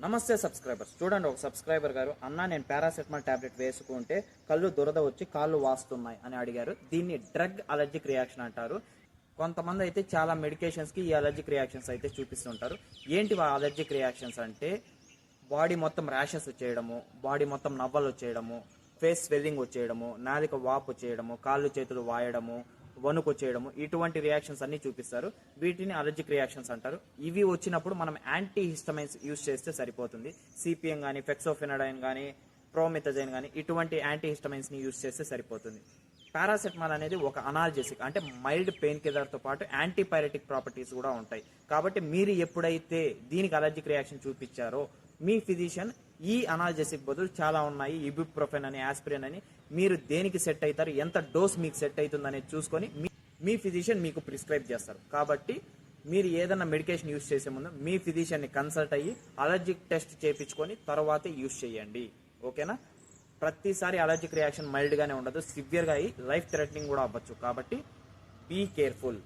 నమస్తే సబ్స్క్రైబర్స్. చూడండి, ఒక సబ్స్క్రైబర్ గారు, అన్న నేను పారాసెటమాల్ టాబ్లెట్ వేసుకుంటే కళ్ళు దురద వచ్చి కాళ్ళు వాస్తున్నాయి అని అడిగారు. దీన్ని డ్రగ్ అలర్జిక్ రియాక్షన్ అంటారు. కొంతమంది అయితే చాలా మెడికేషన్స్ కి ఈ అలర్జిక్ రియాక్షన్స్ అయితే చూపిస్తుంటారు. ఏంటి ఆ అలర్జిక్ రియాక్షన్స్ అంటే బాడీ మొత్తం ర్యాషెస్ వచ్చేయడము, బాడీ మొత్తం నవ్వలు వచ్చేయడము, ఫేస్ స్వెల్లింగ్ వచ్చేయడము, నాలిక వాపు వచ్చేయడము, కాళ్ళు చేతులు వాయడము, వణుకు వచ్చేయడము, ఇటువంటి రియాక్షన్స్ అన్ని చూపిస్తారు. వీటిని అలర్జిక్ రియాక్షన్స్ అంటారు. ఇవి వచ్చినప్పుడు మనం యాంటీ హిస్టమైన్స్ యూజ్ చేస్తే సరిపోతుంది. సిపిఎం కానీ, ఫెక్సోఫెనడైన్ కానీ, ప్రోమిథజైన్ కానీ ఇటువంటి యాంటీ హిస్టమైన్స్ ని యూజ్ చేస్తే సరిపోతుంది. పారాసెటమాల్ అనేది ఒక అనాల్జెసిక్, అంటే మైల్డ్ పెయిన్ కిల్లర్ తో పాటు యాంటీపైరెటిక్ ప్రాపర్టీస్ కూడా ఉంటాయి. కాబట్టి మీరు ఎప్పుడైతే దీనికి అలర్జిక్ రియాక్షన్ చూపించారో మీ ఫిజిషియన్ ఈ అనాల్జెసిక్ బదులు చాలా ఉన్నాయి, ఇబుప్రోఫెన్ అని, ఆస్పిరిన్ అని, మీరు దేనికి సెట్ అవుతారు, ఎంత డోస్ మీకు సెట్ అవుతుంది అనేది చూసుకొని మీ ఫిజిషియన్ మీకు ప్రిస్క్రైబ్ చేస్తారు. కాబట్టి మీరు ఏదైనా మెడికేషన్ యూజ్ చేసే ముందు మీ ఫిజిషియన్ని కన్సల్ట్ అయ్యి అలర్జిక్ టెస్ట్ చేయించుకొని తర్వాతే యూజ్ చేయండి. ఓకేనా? ప్రతిసారి అలర్జిక్ రియాక్షన్ మైల్డ్ గానే ఉండదు, సివియర్ గా అయ్యి లైఫ్ థ్రెటనింగ్ కూడా అవ్వచ్చు. కాబట్టి బీ కేర్ఫుల్.